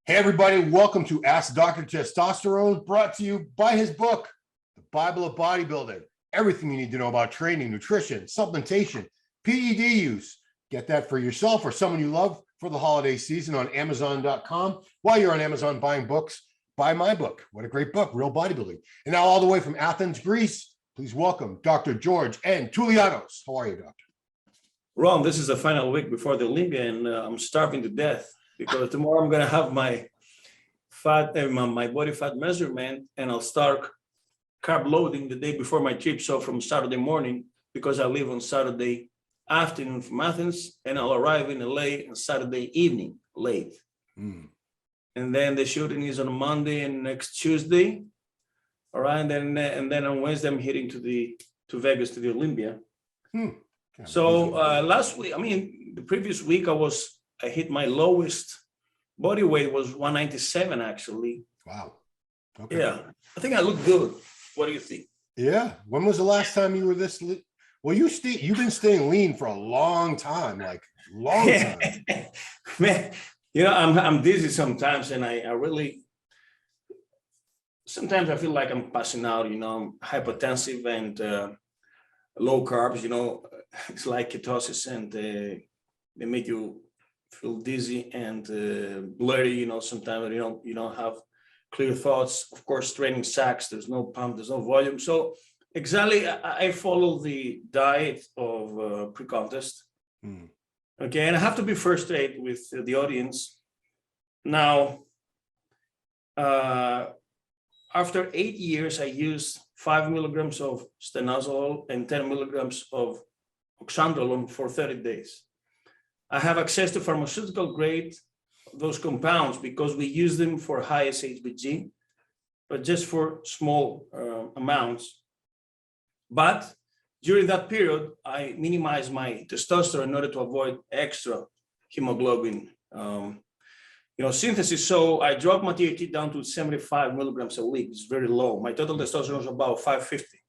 Hey, everybody, welcome to Ask Dr. Testosterone, brought to you by his book, The Bible of Bodybuilding. Everything you need to know about training, nutrition, supplementation, PED use. Get that for yourself or someone you love for the holiday season on Amazon.com. While you're on Amazon buying books, buy my book. What a great book, Real Bodybuilding. And now all the way from Athens, Greece, please welcome Dr. George N. Toulianos. How are you, Doctor? Ron, this is the final week before the Olympia, and I'm starving to death because tomorrow I'm going to have my fat, my body fat measurement, and I'll start carb loading the day before my trip. So from Saturday morning, because I leave on Saturday afternoon from Athens, and I'll arrive in LA on Saturday evening late. And then the shooting is on Monday and next Tuesday. All right, and then on Wednesday I'm heading to Vegas to the Olympia. So last week, the previous week I hit my lowest body weight was 197 actually. Wow. Okay. Yeah, I think I look good. What do you think? Yeah. When was the last time you were this? Well, you've been staying lean for a long time, like long time. Man, I'm dizzy sometimes, and I really sometimes I feel like I'm passing out. I'm hypertensive and low carbs. It's like ketosis, and they make you feel dizzy and blurry. Sometimes you don't have clear thoughts. Of course, training sucks. There's no pump. There's no volume. So exactly, I follow the diet of pre-contest. Okay, and I have to be first straight with the audience. Now, after 8 years, I used 5 milligrams of stenazole and 10 milligrams of oxandrolone for 30 days. I have access to pharmaceutical grade, those compounds, because we use them for highest HGH, but just for small amounts. But during that period, I minimized my testosterone in order to avoid extra hemoglobin synthesis. So I dropped my THT down to 75 milligrams a week. It's very low. My total testosterone is about 550.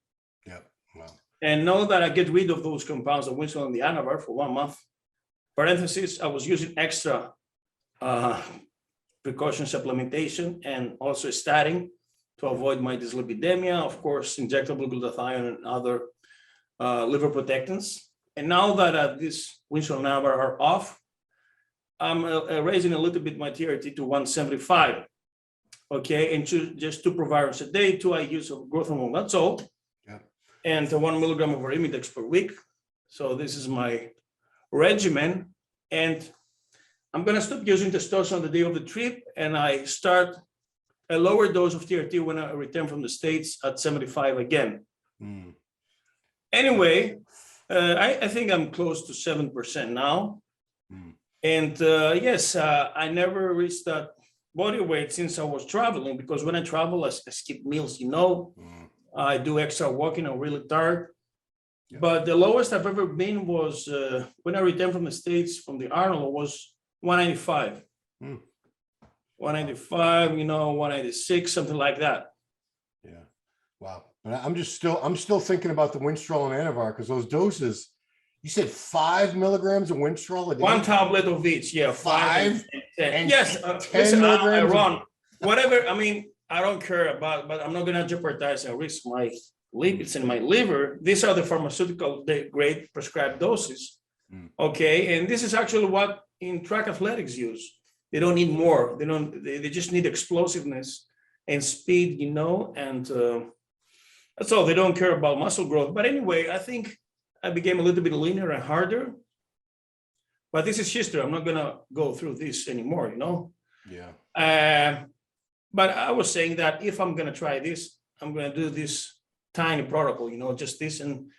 Yeah. Wow. And now that I get rid of those compounds, the Winchell and the Anavar for 1 month, parenthesis, I was using extra precaution supplementation and also statin to avoid my dyslipidemia, of course, injectable glutathione and other liver protectants. And now that this Winchell and Anavar are off, I'm raising a little bit my TRT to 175. Okay, and just 2 provirus a day, 2 I use of growth hormone, that's all. Yeah. And 1 milligram of Arimidex per week. So this is my regimen. And I'm going to stop using testosterone on the day of the trip, and I start a lower dose of TRT when I return from the States at 75 again. Anyway, I think I'm close to 7% now. And yes, I never reached that body weight since I was traveling, because when I travel, I skip meals, I do extra walking, I'm really tired. Yeah. But the lowest I've ever been was when I returned from the States, from the Arnold, was 195. 195, 196, something like that. Yeah. Wow. But I'm still thinking about the Winstrol and Anavar, because those doses, you said 5 milligrams of Winstrol a day? 1 tablet of each, yeah. 5 and 10. And yes, 10 milligrams. Ron, whatever. I don't care about, but I'm not going to jeopardize and risk my lipids in my liver. These are the pharmaceutical grade prescribed doses. Okay, and this is actually what in track athletics use. They don't need more. They just need explosiveness and speed, and that's all. They don't care about muscle growth. But anyway, I think I became a little bit leaner and harder. But this is history. I'm not gonna go through this anymore, Yeah. But I was saying that if I'm gonna try this, I'm gonna do this tiny protocol, just this, and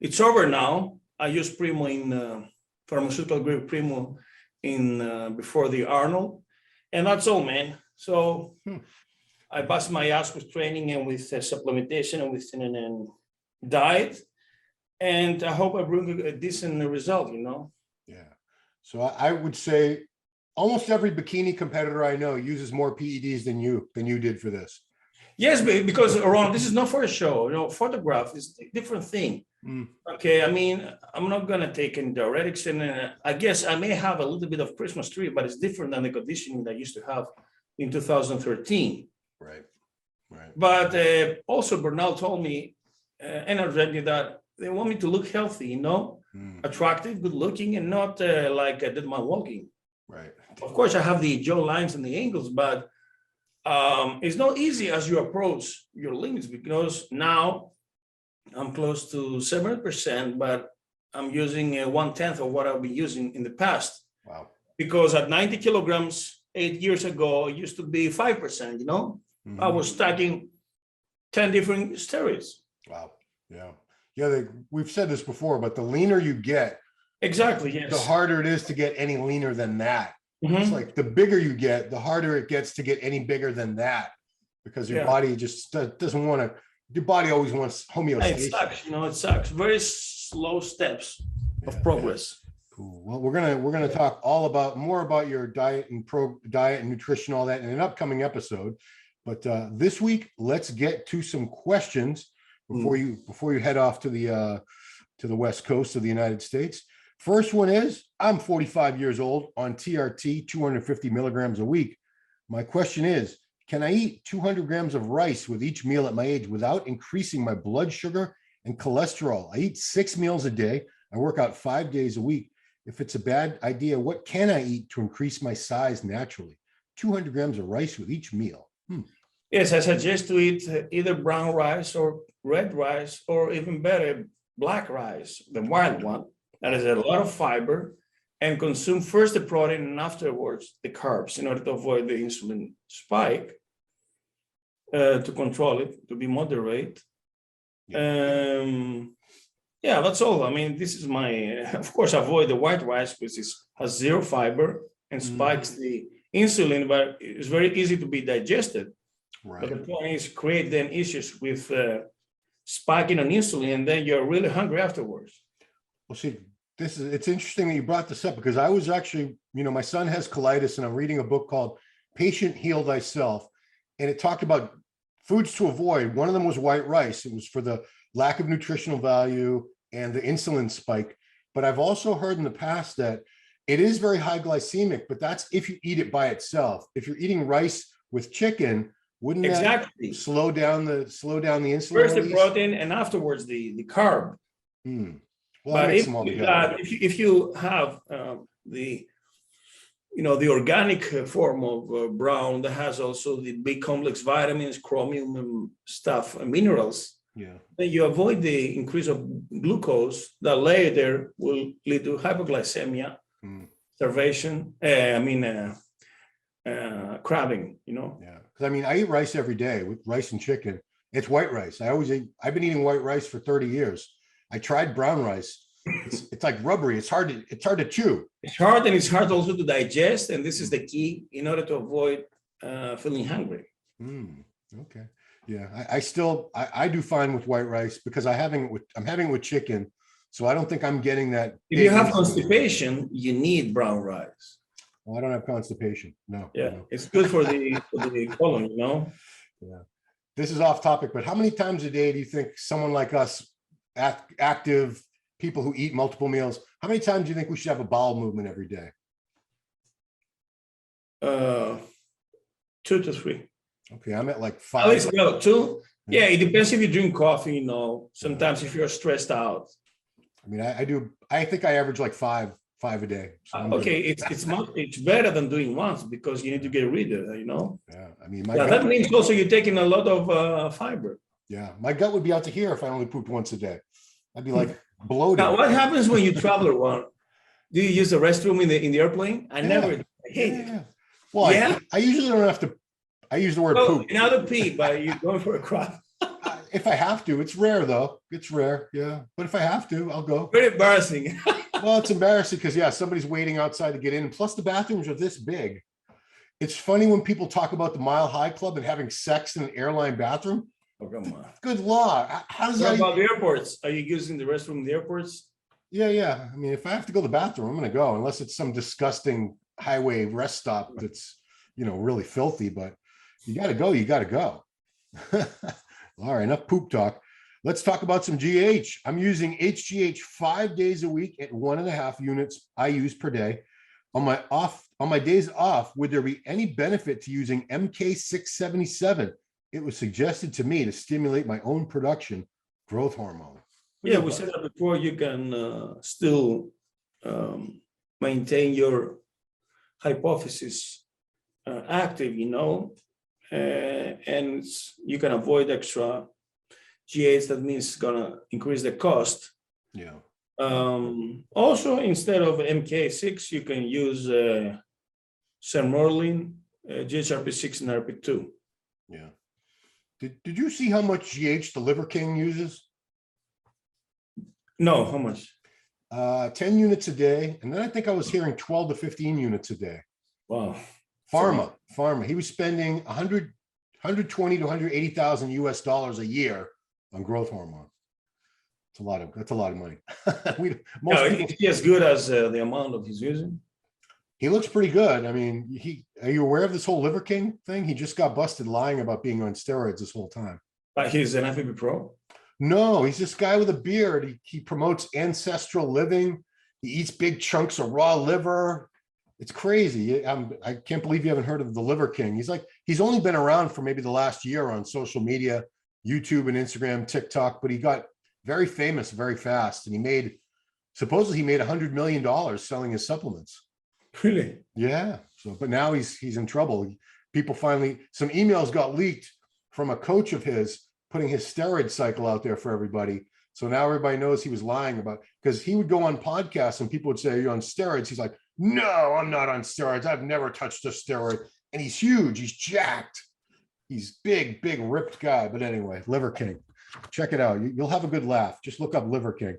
it's over now. I use Primo in pharmaceutical grade Primo in before the Arnold, and that's all, man. So I bust my ass with training and with supplementation and with diet, and I hope I bring a decent result, Yeah. So I would say almost every bikini competitor I know uses more PEDs than you did for this. Yes, because Ron, this is not for a show. Photograph is a different thing. Okay, I'm not gonna take any diuretics, and I guess I may have a little bit of Christmas tree, but it's different than the conditioning that I used to have in 2013. Right. Right. But also Bernal told me, and I read you that they want me to look healthy, attractive, good looking, and not like I did my walking. Right. Of course, I have the jaw lines and the angles, but it's not easy as you approach your limits, because now I'm close to 7%, but I'm using 1/10 of what I've been using in the past. Wow. Because at 90 kilograms 8 years ago, it used to be 5%, I was stacking 10 different steroids. Wow. Yeah. Yeah. We've said this before, but the leaner you get, Exactly. Yes. the harder it is to get any leaner than that. Mhm. It's like the bigger you get, the harder it gets to get any bigger than that, because your body just doesn't want to. Your body always wants homeostasis. It sucks. It sucks. Very slow steps of progress. Cool. Well, we're gonna talk more about your diet and diet and nutrition, all that, in an upcoming episode. But this week, let's get to some questions before you head off to the West Coast of the United States. First one is, I'm 45 years old on TRT, 250 milligrams a week. My question is, can I eat 200 grams of rice with each meal at my age without increasing my blood sugar and cholesterol? I eat 6 meals a day. I work out 5 days a week. If it's a bad idea, what can I eat to increase my size naturally? 200 grams of rice with each meal. Yes, I suggest to eat either brown rice or red rice, or even better, black rice, the wild one. That is a lot of fiber, and consume first the protein and afterwards the carbs in order to avoid the insulin spike, to control it, to be moderate. Yeah, that's all. I mean, this is my, of course, avoid the white rice because it has zero fiber and spikes the insulin, but it's very easy to be digested. Right. But the point is create then issues with spiking on insulin, and then you're really hungry afterwards. Well, see, it's interesting that you brought this up, because I was actually, my son has colitis, and I'm reading a book called Patient Heal Thyself. And it talked about foods to avoid. One of them was white rice. It was for the lack of nutritional value and the insulin spike. But I've also heard in the past that it is very high glycemic, but that's if you eat it by itself. If you're eating rice with chicken, wouldn't that slow down the insulin First release? the protein and afterwards the carb. Well, but if you have the organic form of brown that has also the big complex vitamins, chromium and stuff, and minerals, then you avoid the increase of glucose that later will lead to hypoglycemia, starvation, crabbing, Yeah, because I eat rice every day with rice and chicken. It's white rice. I've been eating white rice for 30 years. I tried brown rice. It's like rubbery. It's hard to chew. It's hard, and it's hard also to digest. And this is the key in order to avoid feeling hungry. Okay. Yeah, I do fine with white rice because I'm having it with chicken. So I don't think I'm getting that. If you have constipation, you need brown rice. Well, I don't have constipation. No. Yeah, it's good for the colon, Yeah. This is off topic, but how many times a day do you think someone like us, active people who eat multiple meals, how many times do you think we should have a bowel movement every day? 2 to 3. Okay, I'm at like 5. At least 2. Yeah, it depends if you drink coffee, sometimes if you're stressed out. I think I average like 5 a day. So okay, it's better than doing once because you need to get rid of it, Yeah, that means also you're taking a lot of fiber. Yeah, my gut would be out to here if I only pooped once a day. I'd be like bloated. Now, what happens when you travel around? Do you use the restroom in the airplane? I hate it. Well, I usually don't have to. I use the word poop. Not a pee, but you're going for a crap. If I have to, it's rare though. It's rare, yeah. But if I have to, I'll go. Very embarrassing. Well, it's embarrassing because somebody's waiting outside to get in. Plus, the bathrooms are this big. It's funny when people talk about the Mile High Club and having sex in an airline bathroom. Oh, come on. Good law. How does that? What about the airports? Are you using the restroom in the airports? Yeah. If I have to go to the bathroom, I'm going to go, unless it's some disgusting highway rest stop that's, really filthy. But you got to go. You got to go. All right, enough poop talk. Let's talk about some GH. I'm using HGH 5 days a week at 1.5 units I use per day. on my days off, would there be any benefit to using MK677? It was suggested to me to stimulate my own production growth hormone. Yeah, we said that before. You can still maintain your hypothesis active, and you can avoid extra GH. That means it's gonna increase the cost. Yeah. Also, instead of MK6, you can use Sermorelin, GHRP6 and RP2. Yeah. Did you see how much GH the Liver King uses? No, how much? 10 units a day. And then I think I was hearing 12 to 15 units a day. Wow. Pharma. He was spending 120 to 180,000 US dollars a year on growth hormone. That's a lot of money. Is he as good as the amount of he's using? He looks pretty good. I mean, are you aware of this whole Liver King thing? He just got busted lying about being on steroids this whole time. But he's an FBB pro? No, he's this guy with a beard. He promotes ancestral living. He eats big chunks of raw liver. It's crazy. I can't believe you haven't heard of the Liver King. He's only been around for maybe the last year on social media, YouTube and Instagram, TikTok, but he got very famous very fast. And supposedly he made $100 million selling his supplements. Really? Yeah. But now he's in trouble. Some emails got leaked from a coach of his putting his steroid cycle out there for everybody. So now everybody knows he was lying because he would go on podcasts and people would say, "Are you on steroids?" He's like, "No, I'm not on steroids. I've never touched a steroid." And he's huge. He's jacked. He's big, ripped guy. But anyway, Liver King. Check it out. You'll have a good laugh. Just look up Liver King.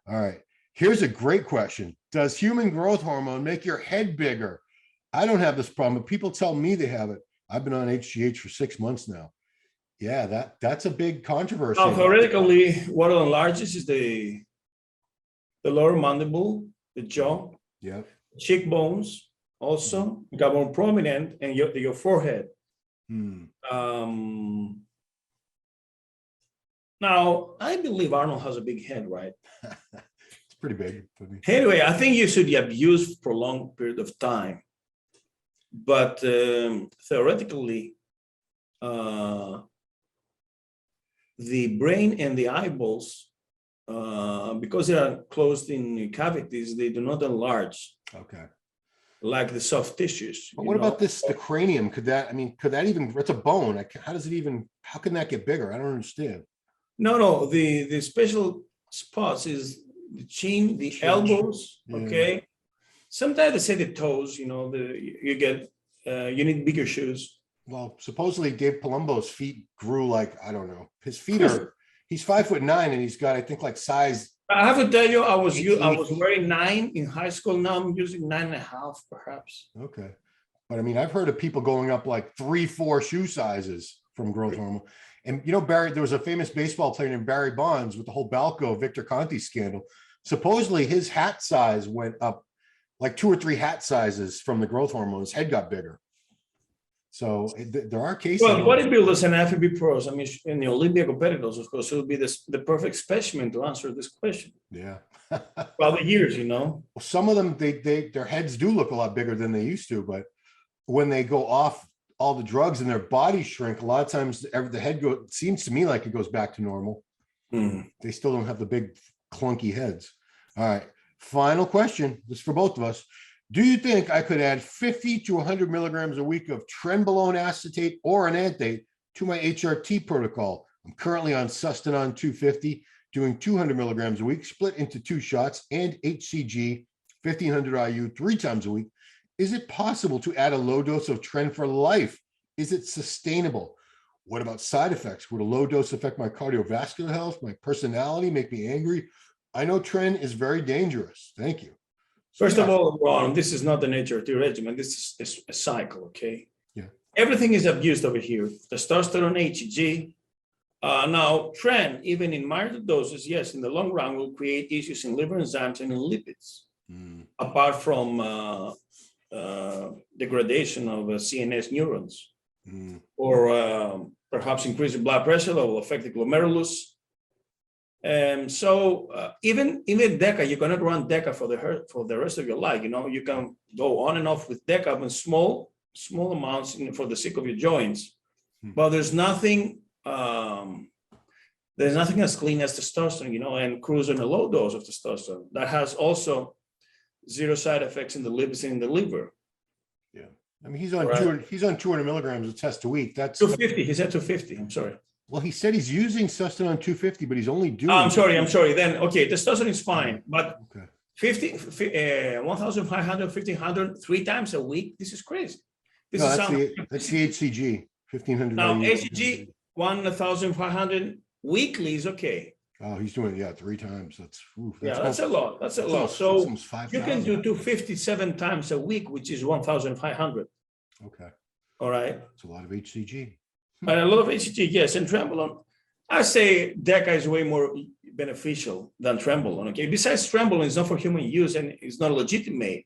All right. Here's a great question. Does human growth hormone make your head bigger? I don't have this problem, but people tell me they have it. I've been on HGH for 6 months now. Yeah, that's a big controversy. Now, theoretically, what enlarges is the lower mandible, the jaw, cheekbones also become more prominent, and your forehead. Now, I believe Arnold has a big head, right? It's pretty big. Anyway, I think you should abuse for a long period of time. But theoretically, the brain and the eyeballs, because they are closed in cavities, they do not enlarge. Okay. Like the soft tissues. But what about the cranium? Could that even, it's a bone. How can that get bigger? I don't understand. No, the special spots is the chin, the elbows, okay? Sometimes they say the toes, you need bigger shoes. Well, supposedly Dave Palumbo's feet grew like, I don't know. His feet he's 5'9" and he's got, I think, like size. I have to tell you, I was wearing 9 in high school. Now I'm using 9.5, perhaps. Okay. But I mean, I've heard of people going up like 3-4 shoe sizes from growth hormone. And Barry, there was a famous baseball player named Barry Bonds with the whole Balco Victor Conti scandal. Supposedly his hat size went up like 2 or 3 hat sizes from the growth hormone. His head got bigger. So there are cases. Well, bodybuilders and FBB pros, I mean, in the Olympia competitors, of course, it would be the perfect specimen to answer this question. Yeah. Well, the years, Well, some of them, their heads do look a lot bigger than they used to, but when they go off all the drugs and their bodies shrink, a lot of times the head seems to me like it goes back to normal. They still don't have the big clunky heads. All right. Final question. This is for both of us. Do you think I could add 50 to 100 milligrams a week of Trenbolone Acetate or Enanthate to my HRT protocol? I'm currently on Sustanon 250, doing 200 milligrams a week, split into 2 shots, and HCG 1500 IU 3 times a week. Is it possible to add a low dose of Tren for life? Is it sustainable? What about side effects? Would a low dose affect my cardiovascular health, my personality, make me angry? I know Tren is very dangerous. Thank you. First of all, Ron, this is not an HRT regimen. This is a cycle, okay? Yeah. Everything is abused over here. Testosterone, HGH. Now, Tren, even in minor doses, yes, in the long run, will create issues in liver enzymes and in lipids, apart from degradation of CNS neurons, or perhaps increase the blood pressure that will affect the glomerulus. Even DECA, you cannot run DECA for the rest of your life. You know, you can go on and off with DECA in small amounts for the sake of your joints. But there's nothing as clean as testosterone, you know, and cruise on a low dose of testosterone that has also zero side effects in the liver. Yeah, I mean he's on 200 milligrams of test a week. That's 250. He said 250. I'm sorry. Well, he said he's using Sustanon 250, but he's only doing. I'm sorry. Then okay, testosterone is fine, but 1,500, 1,500, 3 times a week. This is crazy. That's the HCG 1,500. Now HGH 1,500 weekly is okay. Oh, he's doing 3 times. That's a lot. That's a lot. So you can do 257 times a week, which is 1,500. Okay. All right. It's a lot of HCG. And a lot of HGH, yes, and Trenbolone. I say DECA is way more beneficial than Trenbolone. Okay. Besides, Trenbolone is not for human use and it's not legitimate.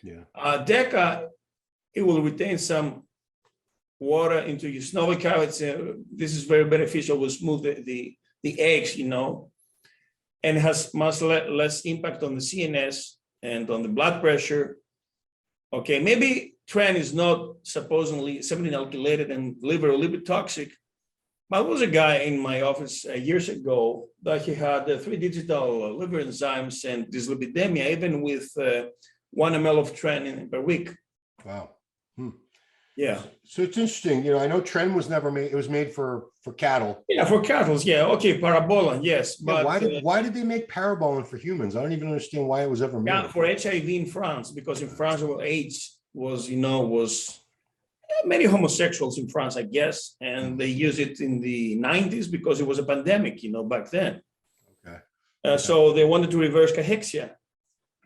Yeah. DECA, it will retain some water into your stomach cavities. This is very beneficial. Will smooth the eggs, you know, and has much less impact on the CNS and on the blood pressure. Okay, maybe Tren is not supposedly semi-alkylated and liver a little bit toxic, but there was a guy in my office years ago that he had 3 digital liver enzymes and dyslipidemia, even with 1 ml of Tren per week. Wow. Yeah. So it's interesting. You know, I know Tren was never made. It was made for cattle. Yeah, for cattle. Yeah. Okay. Parabolan. Yes. But why did they make Parabolan for humans? I don't even understand why it was ever made. Yeah, for HIV in France, because in France, AIDS was many homosexuals in France, I guess, and they used it in the 90s because it was a pandemic, you know, back then. Okay. So they wanted to reverse cachexia.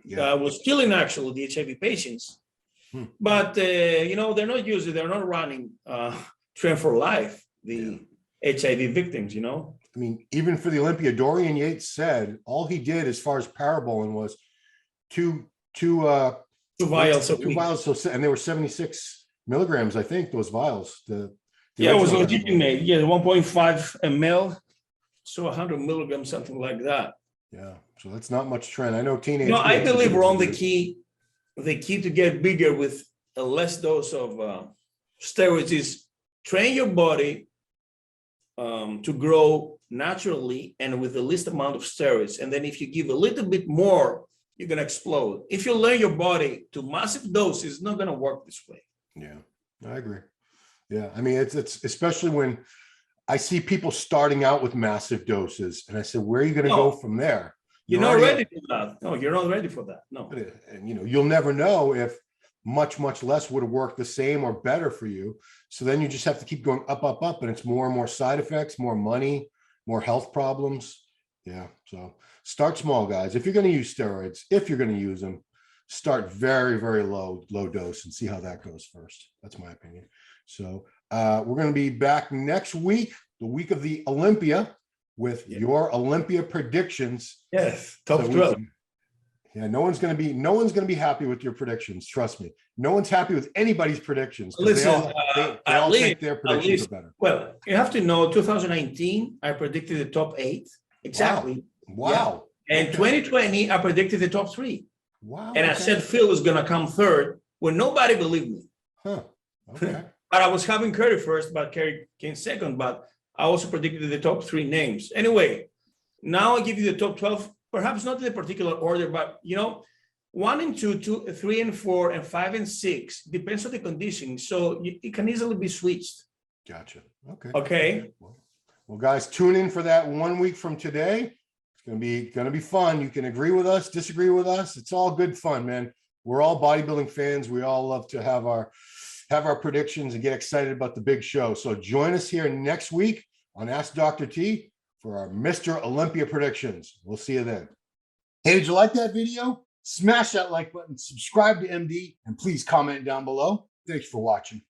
Yeah. Was killing actually the HIV patients. But, you know, they're not running Tren for life, the HIV victims, you know. I mean, even for the Olympia, Dorian Yates said all he did as far as Parabolan was two vials. And they were 76 milligrams, I think, those vials. It was legitimate. Yeah, 1.5 ml, so 100 milligrams, something like that. Yeah, so that's not much Tren. I know teenage. No, I believe we're on the key to get bigger with a less dose of steroids is train your body to grow naturally and with the least amount of steroids. And then if you give a little bit more, you're going to explode. If you learn your body to massive doses, it's not going to work this way. Yeah, I agree. Yeah, I mean, it's especially when I see people starting out with massive doses and I said, where are you going to go from there? You're not ready for that. No, you're not ready for that. No. And, you know, you'll never know if much less would have worked the same or better for you. So then you just have to keep going up, and it's more and more side effects, more money, more health problems. Yeah. So start small, guys. If you're going to use steroids, if you're going to use them, start very, very low dose and see how that goes first. That's my opinion. So we're going to be back next week, the week of the Olympia, with your Olympia predictions. Yes, top 12. Yeah, no one's going to be happy with your predictions. Trust me. No one's happy with anybody's predictions. Listen, they all think their predictions are better. Well, you have to know 2019, I predicted the top 8. Exactly. Wow. Yeah. And 2020, I predicted the top 3. Wow. And I said Phil is going to come 3rd when nobody believed me. Huh. Okay. But I was having Curry first, but Curry came 2nd. But I also predicted the top 3 names. Anyway, now I give you the top 12, perhaps not in a particular order, but, you know, 1 and 2, 3 and 4, and 5 and 6 depends on the condition. So it can easily be switched. Gotcha. Okay. Okay. Well, guys, tune in for that 1 week from today. It's going to be fun. You can agree with us, disagree with us. It's all good fun, man. We're all bodybuilding fans. We all love to have our predictions and get excited about the big show. So join us here next week on Ask Dr. T for our Mr. Olympia predictions. We'll see you then. Hey, did you like that video? Smash that like button, subscribe to MD, and please comment down below. Thanks for watching.